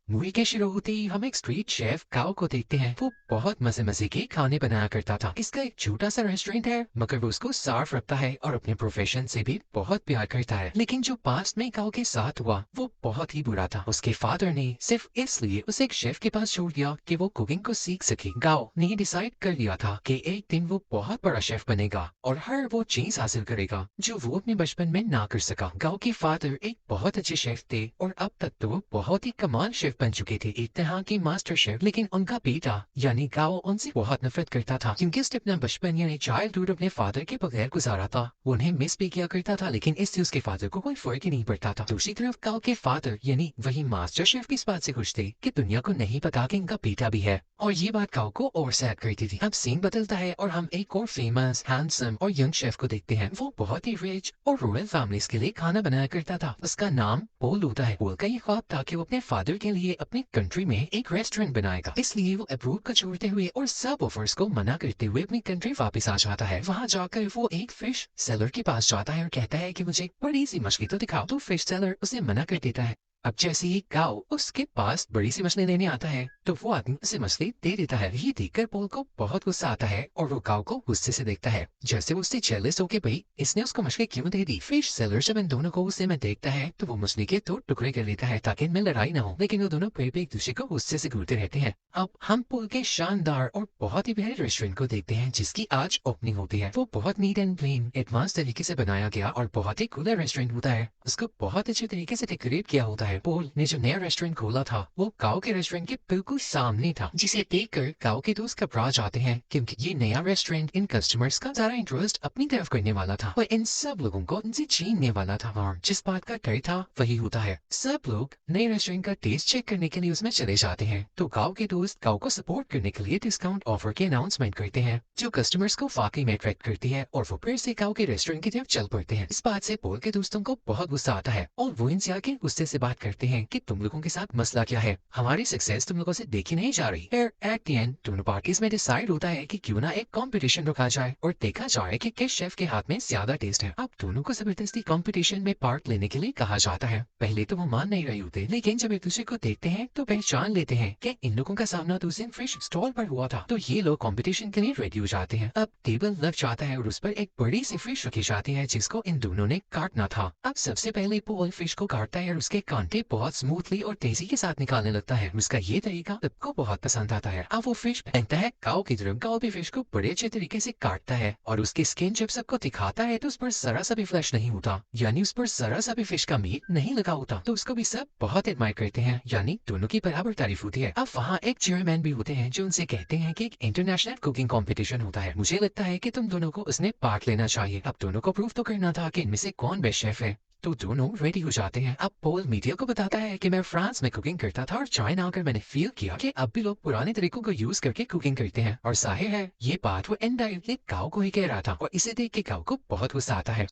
Movie के शुरू होते ही हम एक स्ट्रीट शेफ काओ को देखते हैं। वो बहुत मजे मजे के खाने बनाया करता था। इसका एक छोटा सा रेस्टोरेंट है, मगर वो उसको साफ रखता है और अपने प्रोफेशन से भी बहुत प्यार करता है। लेकिन जो पास्ट में काओ के साथ हुआ वो बहुत ही बुरा था। उसके फादर ने सिर्फ इसलिए उसे एक शेफ के पास छोड़ दिया कि वो कुकिंग को सीख सके। काओ ने डिसाइड कर लिया था कि एक दिन वो बहुत बड़ा शेफ बनेगा और हर वो चीज हासिल करेगा जो वो अपने बचपन में ना कर सका। काओ के फादर एक बहुत अच्छे शेफ थे और अब तक तो वो बहुत ही कमाल शेफ बन चुके थे, एक तरह के मास्टर शेफ। लेकिन उनका बेटा यानी काओ उनसे बहुत नफरत करता था, क्योंकि उसने अपना बचपन यानी चाइल्डहुड अपने फादर के बगैर गुजारा था। वो उन्हें मिस भी किया करता था, लेकिन इससे उसके फादर को कोई फर्क ही नहीं पड़ता था। दूसरी तरफ काओ के फादर यानी वही मास्टर शेफ भी इस बात से खुश थे कि दुनिया को नहीं पता कि इनका बेटा भी है, और ये बात काओ को और सैड करती थी। अब सीन बदलता है और हम एक और फेमस हैंडसम और यंग शेफ को देखते हैं। वो बहुत ही रिच और रॉयल फैमिलीज के लिए खाना बनाया करता था। उसका नाम पोल होता है। पोल का ये ख्वाब था कि वो अपने फादर के लिए अपनी कंट्री में एक रेस्टोरेंट बनाएगा, इसलिए वो अब्रूड को छोड़ते हुए और सब ऑफर्स को मना करते हुए अपनी कंट्री वापस आ जाता है। वहाँ जाकर वो एक फिश सेलर के पास जाता है और कहता है कि मुझे एक बड़ी सी मछली तो दिखाओ। तो फिश सेलर उसे मना कर देता है। अब जैसे ही काओ उसके पास बड़ी सी मछली लेने आता है तो वो आदमी उसे मछली दे देता है। ये देखकर पोल को बहुत गुस्सा आता है और वो काओ को गुस्से से देखता है, जैसे वो उससे जेलस हो के भाई इसने उसको मछली क्यों दे दी। फिश सेलर जब इन दोनों को गुस्से में देखता है तो वो मछली के 2 टुकड़े कर लेता है ताकि इनमें लड़ाई ना हो, लेकिन वो दोनों फिर भी एक दूसरे को गुस्से से घूरते रहते हैं। अब हम पोल के शानदार और बहुत ही प्यारे रेस्टोरेंट को देखते हैं जिसकी आज ओपनिंग होती है। वो बहुत नीट एंड क्लीन एडवांस तरीके से बनाया गया और बहुत ही कूलर रेस्टोरेंट होता है। उसको बहुत अच्छे तरीके से डेकोरेट किया होता है। पोल ने जो नया रेस्टोरेंट खोला था वो काओ के रेस्टोरेंट के बिल्कुल सामने था, जिसे देखकर काओ के दोस्त घबरा जाते हैं, क्योंकि ये नया रेस्टोरेंट इन कस्टमर्स का सारा इंटरेस्ट अपनी तरफ करने वाला था। वो इन सब लोगों को इनसे छीनने वाला था, और जिस बात का डर था वही होता है। सब लोग नए रेस्टोरेंट का टेस्ट चेक करने के लिए उसमें चले जाते हैं, तो काओ के दोस्त काओ को सपोर्ट करने के लिए डिस्काउंट ऑफर की अनाउंसमेंट करते हैं, जो कस्टमर्स को वाकई में अट्रैक्ट करती है, और वो फिर से काओ के रेस्टोरेंट की तरफ चल पड़ते हैं। इस बात से पोल के दोस्तों को बहुत गुस्सा आता है और वो इनसे आके गुस्से से बात करते हैं कि तुम लोगों के साथ मसला क्या है, हमारी सक्सेस तुम लोगों से देखी नहीं जा रही। फिर एट द एंड दोनों पार्टीज में डिसाइड होता है कि क्यों ना एक कंपटीशन रखा जाए और देखा जाए कि किस शेफ के हाथ में ज्यादा टेस्ट है। अब दोनों को जबरदस्ती कंपटीशन में पार्ट लेने के लिए कहा जाता है। पहले तो वो मान नहीं रहे होते, लेकिन जब एक दूसरे को देखते हैं तो पहचान लेते हैं कि इन लोगों का सामना तो उस दिन फिश स्टॉल पर हुआ था, तो ये लोग कंपटीशन के लिए रेडी हो जाते हैं। अब टेबल लग जाता है और उस पर एक बड़ी सी फिश रखी जाती है जिसको इन दोनों ने काटना था। अब सबसे पहले पोल फिश को काटता है और उसके कांटे बहुत स्मूथली और तेजी के साथ निकालने लगता है। उसका ये तरीका सबको बहुत पसंद आता है। अब वो फिश फेंकता है काओ की तरफ। काओ भी फिश को बड़े अच्छे तरीके से काटता है और उसकी स्किन जब सबको दिखाता है तो उस पर जरा सा भी फ्लैश नहीं होता, यानी उस पर जरा सा भी फिश का मीट नहीं लगा होता, तो उसको भी सब बहुत एडमायर करते हैं, यानी दोनों की बराबर तारीफ होती है। अब वहाँ एक चेयरमैन भी होते हैं जो उनसे कहते हैं कि एक इंटरनेशनल कुकिंग कंपटीशन होता है, मुझे लगता है कि तुम दोनों को उसने पार्ट लेना चाहिए। अब दोनों को प्रूव तो करना था कि इनमें से कौन बेस्ट शेफ है, तो दोनों रेडी हो जाते हैं। अब पोल मीडिया को बताता है कि मैं फ्रांस में कुकिंग करता था और चाइना आकर मैंने फील किया कि अब भी लोग पुराने तरीकों को यूज करके कुकिंग करते हैं, और जाहिर है ये बात वो इनडायरेक्टली काओ को ही कह रहा था, और इसे देख के काओ को बहुत गुस्सा आता है।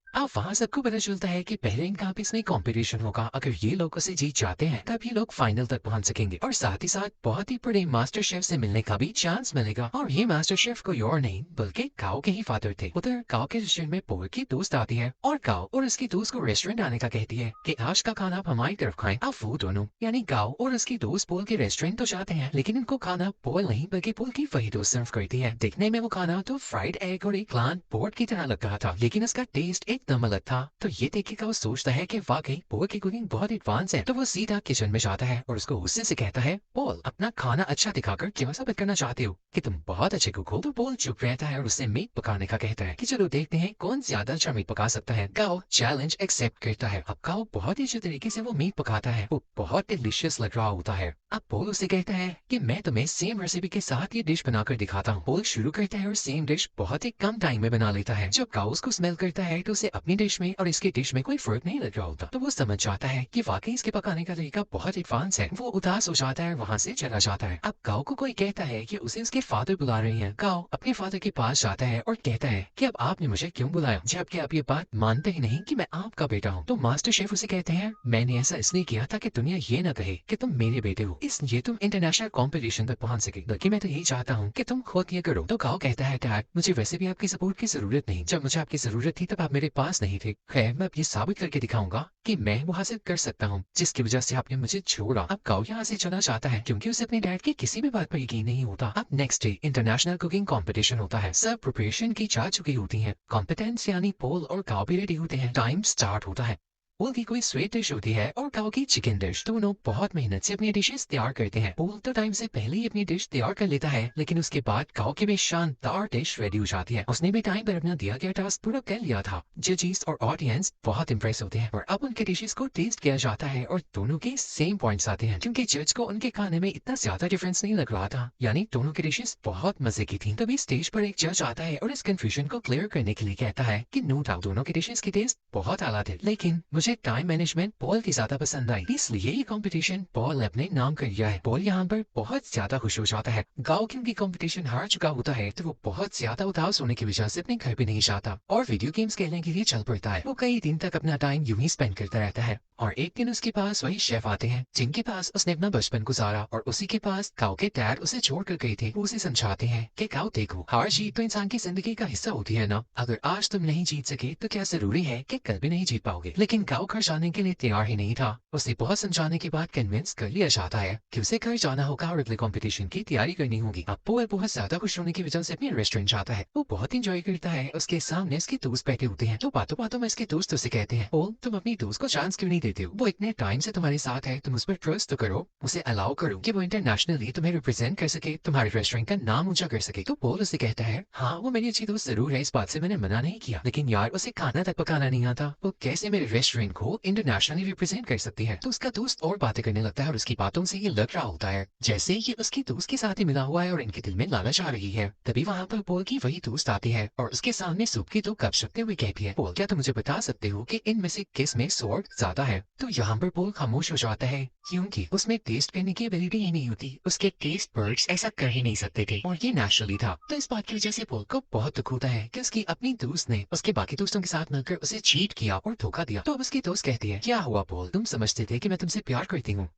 अब वहाँ सबको पता चलता है कि पहले इनका आपस में कंपटीशन होगा। अगर ये लोग उसे जीत जाते हैं तब ये लोग फाइनल तक पहुंच सकेंगे, और साथ ही साथ बहुत ही बड़े मास्टर शेफ से मिलने का भी चांस मिलेगा। और ये मास्टर शेफ कोई और नहीं बल्कि काओ के ही फादर थे। उधर काओ के रेस्टोरेंट में पोल की दोस्त आती है और काओ और उसकी दोस्त को रेस्टोरेंट आने का कहती है कि आज का खाना आप हमारी तरफ खाएं। अब वो दोनों यानी काओ और उसकी दोस्त पोल के रेस्टोरेंट तो जाते हैं, लेकिन इनको खाना पोल नहीं बल्कि पोल की वही दोस्त सर्व करती है। देखने में वो खाना तो फ्राइड एग और एक प्लांट पोर्ट की तरह लग रहा था, लेकिन उसका टेस्ट एकदम अलग था। तो ये देख के वो सोचता है कि वाकई पोल की कुकिंग बहुत एडवांस है, तो वो सीधा किचन में जाता है और उसको गुस्से से कहता है, पोल अपना खाना अच्छा दिखाकर क्या साबित करना चाहते हो कि तुम बहुत अच्छे कुक हो। तो पोल चुप रहता है और उससे मीट पकाने का कहता है कि चलो देखते हैं कौन ज्यादा अच्छा मीट पका सकता है। काओ चैलेंज एक्सेप्ट करता है। अब काओ बहुत ही अच्छे तरीके से वो मीट पकाता है, वो बहुत डिलीशियस लग रहा होता है। अब पोल उसे कहता है कि मैं तुम्हें सेम रेसिपी के साथ ये डिश बनाकर दिखाता हूँ। पोल शुरू करता है और सेम डिश बहुत ही कम टाइम में बना लेता है। जब काओ उसको स्मेल करता है तो उसे अपनी डिश में और इसकी डिश में कोई फर्क नहीं लग रहा होता, तो वो समझ जाता है कि वाकई इसके पकाने का तरीका बहुत एडवांस है। वो उदास हो जाता है, वहाँ से चला जाता है। अब काओ को कोई कहता है कि उसे उसके फादर बुला रहे हैं। काओ अपने फादर के पास जाता है और कहता है कि अब आपने मुझे क्यों बुलाया, जबकि आप ये बात मानते ही नहीं कि मैं आपका बेटा हूँ। तो मास्टर शेफ उसे कहते हैं मैंने ऐसा इसलिए किया था कि दुनिया ये ना कहे कि तुम मेरे बेटे हो, इसलिए तुम इंटरनेशनल कॉम्पिटिशन तक पहुंच सके, बल्कि मैं तो यही चाहता हूँ कि तुम खुद ये करो। तो काओ कहता है डैड मुझे वैसे भी आपकी सपोर्ट की जरूरत नहीं, जब मुझे आपकी जरूरत थी तब आप मेरे पास पास नहीं थे। खैर मैं अब ये साबित करके दिखाऊंगा कि मैं वो हासिल कर सकता हूँ जिसकी वजह से आपने मुझे छोड़ा। अब काओ यहाँ से चला जाता है क्योंकि उसे अपने डैड की किसी भी बात पर यकीन नहीं होता। अब next day international cooking competition होता है। सब प्रिपरेशन की जा चुकी होती है। कॉम्पिटेंस यानी पोल और काओ भी रेडी होते हैं। टाइम स्टार्ट होता है। पोल की कोई स्वीट डिश होती है और काओ की चिकन डिश। दोनों बहुत मेहनत से अपनी डिशेस तैयार करते हैं। पोल तो टाइम से पहले ही अपनी डिश तैयार कर लेता है, लेकिन उसके बाद काओ की भी शानदार डिश रेडी हो जाती है। उसने भी टाइम पर अपना दिया गया टास्क पूरा कर लिया था। जजेस और ऑडियंस बहुत इंप्रेस होते हैं और अब उनके डिशेस को टेस्ट किया जाता है और दोनों के सेम पॉइंट्स आते हैं क्योंकि जज को उनके खाने में इतना ज्यादा डिफरेंस नहीं लग रहा था। यानी दोनों की डिशेस बहुत मजे की थी। तभी स्टेज पर एक जज आता है और इस कंफ्यूजन को क्लियर करने के लिए कहता है कि नो डाउट दोनों के डिशेस की टेस्ट बहुत आला थे, लेकिन मुझे टाइम मैनेजमेंट पॉल की ज्यादा पसंद आई, इसलिए ये कंपटीशन पॉल ने अपने नाम कर लिया है। पॉल यहाँ पर बहुत ज्यादा खुश हो जाता है। गाओ क्योंकि कंपटीशन हार चुका होता है तो वो बहुत ज्यादा उदास होने की वजह से अपने घर भी नहीं जाता और वीडियो गेम्स खेलने के लिए चल पड़ता है। वो कई दिन तक अपना टाइम यूं ही स्पेंड करता रहता है और एक दिन उसके पास वही शेफ आते हैं जिनके पास उसने अपना बचपन गुजारा और उसी के पास काओ के डैड उसे छोड़ कर गए थे। वो उसे समझाते हैं कि काओ देखो, हार जीत तो इंसान की जिंदगी का हिस्सा होती है ना। अगर आज तुम नहीं जीत सके तो क्या जरूरी है कि कल भी नहीं जीत पाओगे। लेकिन काओ घर जाने के लिए तैयार ही नहीं था। उसे बहुत समझाने के बाद कन्विंस कर लिया जाता है कि उसे घर जाना होगा और अगले कंपटीशन की तैयारी करनी होगी। अब पोल बहुत ज्यादा खुश होने की वजह से अपने रेस्टोरेंट जाता है। वो बहुत इंजॉय करता है। उसके सामने उसके दोस्त बैठे होते हैं। तो बातों बातों में इसके दोस्त उसे कहते हैं, पोल तुम अपनी दोस्त को चांस क्यों नहीं देते हो? वो इतने टाइम से तुम्हारे साथ है, तुम उस पर ट्रस्ट तो करो, उसे अलाउ करो कि वो इंटरनेशनली तुम्हें रिप्रेजेंट कर सके, तुम्हारे रेस्टोरेंट का नाम ऊंचा कर सके। तो पोल उसे कहता है, हाँ वो मेरी अच्छी दोस्त जरूर है, इस बात से मैंने मना नहीं किया, लेकिन यार उसे खाना तक पकाना नहीं आता, वो कैसे मेरे रेस्टोरेंट को इंटरनेशनली रिप्रेजेंट कर सकती है। तो उसका दोस्त और बातें करने लगता है और उसकी बातों से ये लग रहा होता है जैसे ये उसकी दोस्त के साथ ही मिला हुआ है और इनके दिल में लालच आ रही है। तभी वहाँ पर पोल की वही दोस्त आती है और उसके सामने सूप की 2 कप रखते हुए कहती है, पोल क्या तुम मुझे बता सकते हो कि इनमें से किस में सॉल्ट ज्यादा है? तो यहाँ पर पोल खामोश हो जाता है क्योंकि उसमें टेस्ट करने की एबिलिटी ही नहीं होती। उसके टेस्ट बर्ड्स ऐसा कर ही नहीं सकते थे और ये नेचुरली था। तो इस बात की वजह से पोल को बहुत दुख होता है कि उसकी अपनी दोस्त ने उसके बाकी दोस्तों के साथ मिलकर उसे चीट किया और धोखा दिया। तो अब उसकी दोस्त कहती है, क्या हुआ पोल, तुम समझते थे कि मैं तुमसे प्यार करती हूँ?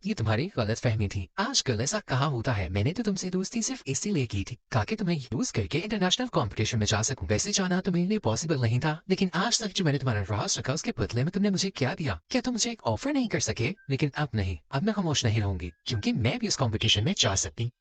ये तुम्हारी गलत फहमी थी। आजकल ऐसा कहाँ होता है। मैंने तो तुमसे दोस्ती सिर्फ इसीलिए की थी ताकि तुम्हें यूज करके इंटरनेशनल कंपटीशन में जा सकूं। वैसे जाना तो मेरे लिए पॉसिबल नहीं था, लेकिन आज तक जो मैंने तुम्हारा राज रखा उसके बदले में तुमने मुझे क्या दिया? क्या तुम मुझे एक ऑफर नहीं कर सके? लेकिन अब नहीं, अब मैं खामोश नहीं रहूंगी क्योंकि मैं भी इस कंपटीशन में जा सकती।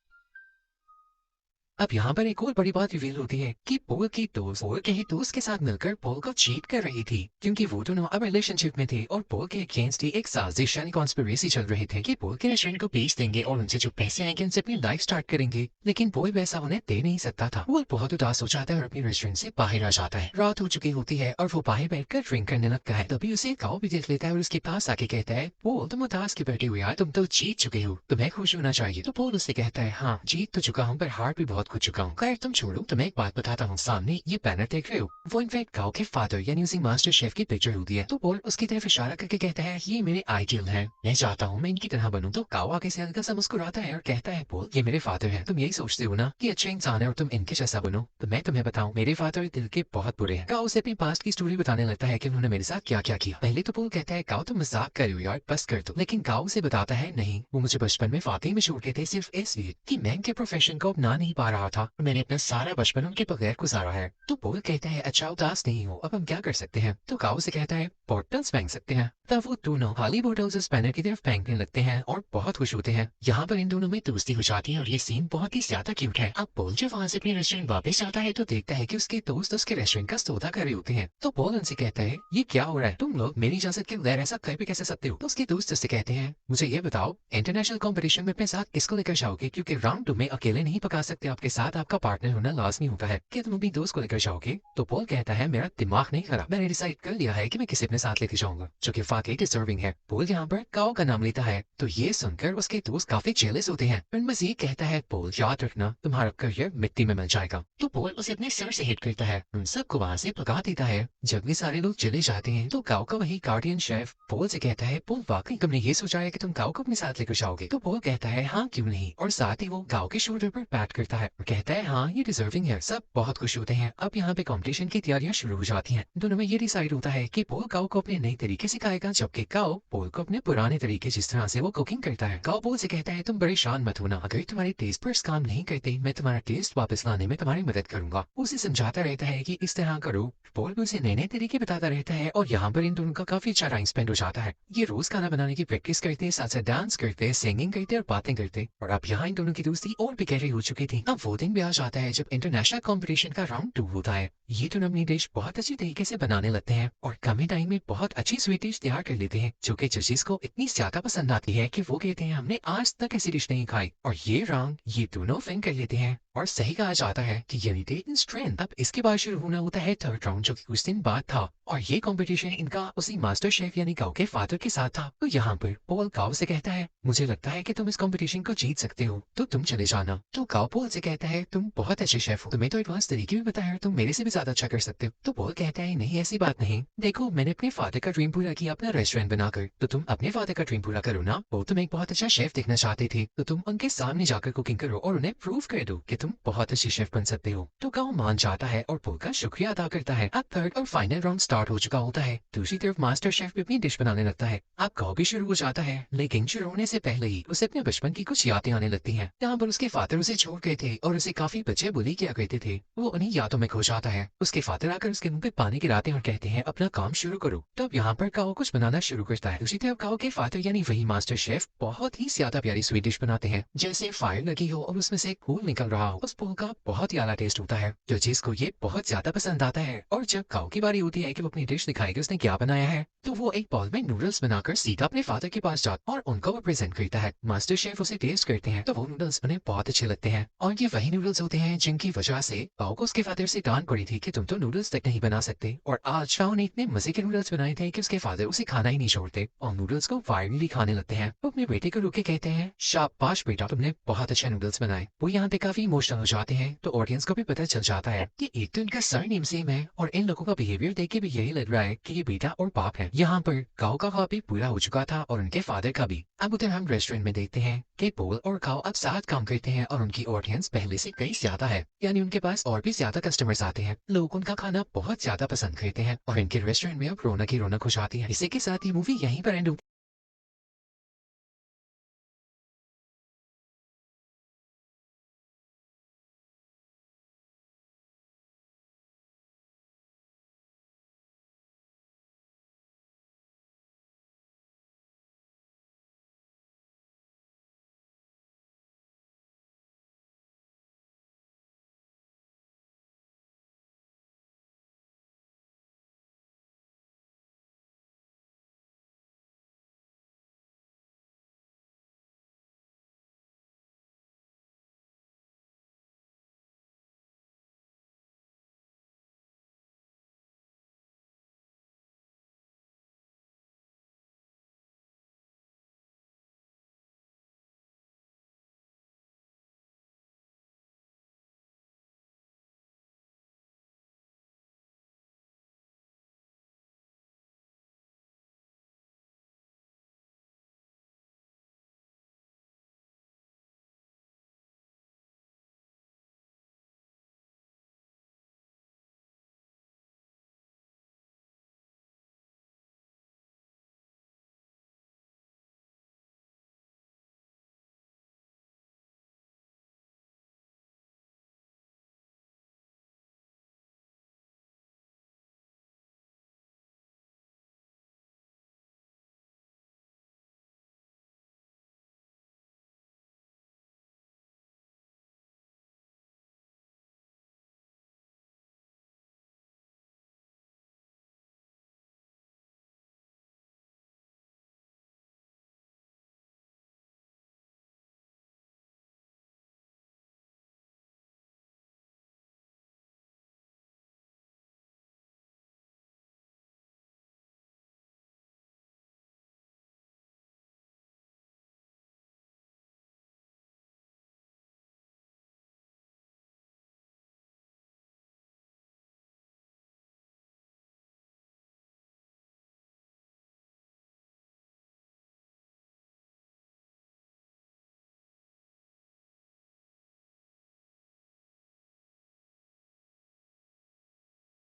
अब यहाँ पर एक और बड़ी बात रिवील होती है कि पोल की दोस्त पोल के ही दोस्त के साथ मिलकर पोल को चीट कर रही थी क्योंकि वो दोनों अब रिलेशनशिप में थे और पोल के अगेंस्ट ही एक साजिश यानी कॉन्स्पिरेसी चल रही थी कि पोल के रेस्टोरेंट को बेच देंगे और उनसे जो पैसे आएंगे उनसे अपनी लाइफ स्टार्ट करेंगे। लेकिन पोल वैसा उन्हें दे नहीं सकता था। वो बहुत उदास हो जाता है और अपने रेस्टोरेंट से बाहर आ जाता है। रात हो चुकी होती है और वो बाहर बैठकर ड्रिंक करने लगता है। तभी उसे काओ भी देख लेता है और उसके पास आके कहता है, पोल तुम उदास क्यों बैठे हुए यार, तुम तो जीत चुके हो, तुम्हें खुश होना चाहिए। तो पोल उससे कहता है, हाँ जीत तो चुका हूँ पर हार भी बहुत कुछ चुका हूँ। खैर तुम छोड़ो, तुम्हें एक बात बताता हूँ। सामने ये बैनर देख रहे हो, वो इनफैक्ट काओ के फादर यानी उसी मास्टर शेफ की पिक्चर होती है। तो पोल उसकी तरफ इशारा करके कहता है, ये मेरे आइडियल है, मैं चाहता हूँ मैं इनकी तरह बनूं। तो काओ आगे से हल्का सा मुस्कुराता है और कहता है, पोल ये मेरे फादर है, तुम यही सोचते हो ना कि अच्छे इंसान है और तुम इनके जैसा बनो? तो मैं तुम्हें बताऊं, मेरे फादर दिल के बहुत बुरे हैं। काओ उसे अपनी पास्ट की स्टोरी बताने लगता है कि उन्होंने मेरे साथ क्या क्या किया। पहले तो पोल कहता है, काओ तुम मजाक कर रहे हो यार, बस कर दो। लेकिन काओ उसे बताता है, नहीं वो मुझे बचपन में वाकई में छोड़ के थे सिर्फ इसलिए कि मैं उनके प्रोफेशन को अपना नहीं पा रहा था। मैंने अपना सारा बचपन उनके बगैर गुजारा है। तो पोल कहता है, अच्छा उदास नहीं हो, अब हम क्या कर सकते हैं? तो काओ से कहता है, बॉटल्स फेंक सकते हैं। तब वो दोनों खाली बॉटल्स उस बैनर की तरफ फेंकने लगते हैं और बहुत खुश होते हैं। यहाँ पर इन दोनों में दोस्ती हो जाती है और ये सीन बहुत ही ज्यादा क्यूट है। अब पोल जब वहाँ से अपने रेस्टोरेंट वापस आता है तो देखता है कि उसके दोस्त उसके रेस्टोरेंट का सौदा कर रहे होते हैं। तो पोल उनसे कहता है, ये क्या हो रहा है, तुम लोग मेरी इजाजत के बगैर ऐसा कर भी कैसे सकते हो? तो उसके दोस्त उससे कहते हैं, मुझे ये बताओ इंटरनेशनल कॉम्पिटिशन में अपने साथ किसको लेकर जाओगे, क्योंकि राउंड 2 में अकेले नहीं पका सकते, आपके साथ आपका पार्टनर होना लाजमी होता है। क्या तुम अपनी दोस्त को लेकर जाओगे? तो पोल कहता है, मेरा दिमाग नहीं खराब, मैंने डिसाइड कर लिया है कि मैं किसी अपने साथ लेके जाऊंगा जो कि वाकई डिजर्विंग है। पोल यहाँ पर काओ का नाम लेता है तो ये सुनकर उसके दोस्त काफी जेलस होते हैं। पर मजीद कहता है, पोल याद रखना तुम्हारा करियर मिट्टी में मिल जाएगा। तो पोल उसे अपने सर से हिट करता है, उन सबको वहां से भगा देता है। जब ये सारे लोग चले जाते हैं तो काओ का वही गार्डियन शेफ पोल से कहता है, पोल वाकई तुमने ये सोचा है कि तुम काओ को अपने साथ लेकर जाओगे? तो पोल कहता है, हाँ क्यों नहीं, और साथ ही वो काओ के शोल्डर पर पैट करता है। और कहता है हाँ ये डिजर्विंग है। सब बहुत खुश होते हैं। अब यहाँ पे कंपटीशन की तैयारियां शुरू हो जाती हैं। दोनों में ये डिसाइड होता है कि पोल काओ को अपने नए तरीके सिखाएगा, जबकि काओ पोल को अपने पुराने तरीके जिस तरह से वो कुकिंग करता है। काओ पोल से कहता है तुम परेशान मत होना, अगर तुम्हारे टेस्ट पर काम नहीं करते मैं तुम्हारा टेस्ट वापस लाने में तुम्हारी मदद करूंगा। उसे समझाता रहता है कि इस तरह करो। पोल भी उसे नए नए तरीके बताता रहता है और यहाँ पर इन दोनों का काफी अच्छा टाइम स्पेंड हो जाता है। ये रोज खाना बनाने की प्रैक्टिस करते हैं, साथ साथ डांस करते हैं, सिंगिंग करते और बातें करते। और अब यहाँ इन दोनों की दोस्ती और भी गहरी हो चुकी थी। अब वो दिन भी आ जाता है जब इंटरनेशनल कंपटीशन का राउंड 2 होता है। ये दोनों अपनी डिश बहुत अच्छी तरीके से बनाने लगते हैं और कम ही टाइम में बहुत अच्छी स्वीट डिश तैयार कर लेते हैं, जो कि जजेस को इतनी ज्यादा पसंद आती है कि वो कहते हैं हमने आज तक ऐसी डिश नहीं खाई। और ये राउंड ये दोनों विन कर लेते हैं और सही कहा जाता है कि यूनाइटेड इन स्ट्रेंथ। अब इसके बाद शुरू होना होता है थर्ड राउंड, जो कि कुछ दिन बाद था। और ये कंपटीशन इनका उसी मास्टर शेफ यानी काओ के फादर के साथ था। तो यहाँ पर पोल काओ से कहता है मुझे लगता है कि तुम इस कंपटीशन को जीत सकते हो, तो तुम चले जाना। तो काओ पोल से कहता है तुम बहुत अच्छे शेफ हो, तुम्हें तो एडवांस तरीके भी बताया, तुम मेरे से भी ज्यादा अच्छा कर सकते हो। तो पोल कहता है नहीं ऐसी बात नहीं, देखो मैंने अपने फादर का ड्रीम पूरा किया अपना रेस्टोरेंट बनाकर, तो तुम अपने फादर का ड्रीम पूरा करो ना। वो तुम एक बहुत अच्छा शेफ देखना चाहते थे, तो तुम उनके सामने जाकर कुकिंग करो और उन्हें प्रूव कर दो कि तुम बहुत अच्छे शेफ बन सकते हो। तो काओ मान जाता है और पोल का शुक्रिया अदा करता है। अब थर्ड और फाइनल राउंड स्टार्ट हो चुका होता है। दूसरी तरफ मास्टर शेफ भी अपनी डिश बनाने लगता है। अब काओ भी शुरू हो जाता है, लेकिन शुरू होने से पहले ही उसे अपने बचपन की कुछ यादें आने लगती हैं, जहाँ पर उसके फादर उसे छोड़ गए थे और उसे काफी बच्चे बुली किया करते थे। वो उन्हीं यादों में खो जाता है। उसके फादर आकर उसके मुंह पे पानी गिराते हैं और कहते हैं अपना काम शुरू करो। तब यहाँ पर काओ कुछ बनाना शुरू करता है। उसी तरफ काओ के फादर यानी वही मास्टर शेफ बहुत ही ज्यादा प्यारी स्वीट डिश बनाते हैं, जैसे फायर लगी हो और उसमें से फूल निकल रहा हो। उस फूल का बहुत ही आला टेस्ट होता है, जो जिसको ये बहुत ज्यादा पसंद आता है। और जब काओ की बारी होती है कि वो अपनी डिश दिखाएगी उसने क्या बनाया है, तो वो एक बॉल में नूडल्स बनाकर सीधा अपने फादर के पास जाता और उनको वो प्रेजेंट करता है। मास्टर शेफ उसे टेस्ट करते हैं तो वो नूडल्स उन्हें बहुत अच्छे लगते हैं। और ये वही नूडल्स होते हैं जिनकी वजह से काओ को उसके फादर से डांट पड़ी थी कि तुम तो नूडल्स तक नहीं बना सकते। और आज काओ ने इतने मजे के नूडल्स बनाए थे कि उसके फादर उसे खाना ही नहीं छोड़ते और नूडल्स को वायरली खाने लगते हैं। वो अपने बेटे को रोके कहते हैं शाबाश बेटा, तुमने बहुत अच्छे नूडल्स बनाए। वो यहाँ पे काफी इमोशनल हो जाते हैं, तो ऑडियंस को भी पता चल जाता है कि एक तो इनका सरनेम सेम है और इन लोगों का बिहेवियर देख के भी यही लग रहा है कि ये बेटा और बाप है। यहाँ पर काओ का ख्वाब भी पूरा हो चुका था और उनके फादर का भी। अब उधर हम रेस्टोरेंट में देखते हैं कि पोल और काओ अब साथ काम करते हैं और उनकी ऑडियंस पहले से कई ज्यादा है, यानी उनके पास और भी ज्यादा कस्टमर्स आते हैं। लोग उनका खाना बहुत ज्यादा पसंद करते हैं और इनके रेस्टोरेंट में अब रौनक ही रौनक हो जाती है। इसी के साथ ही मूवी यहीं पर एंड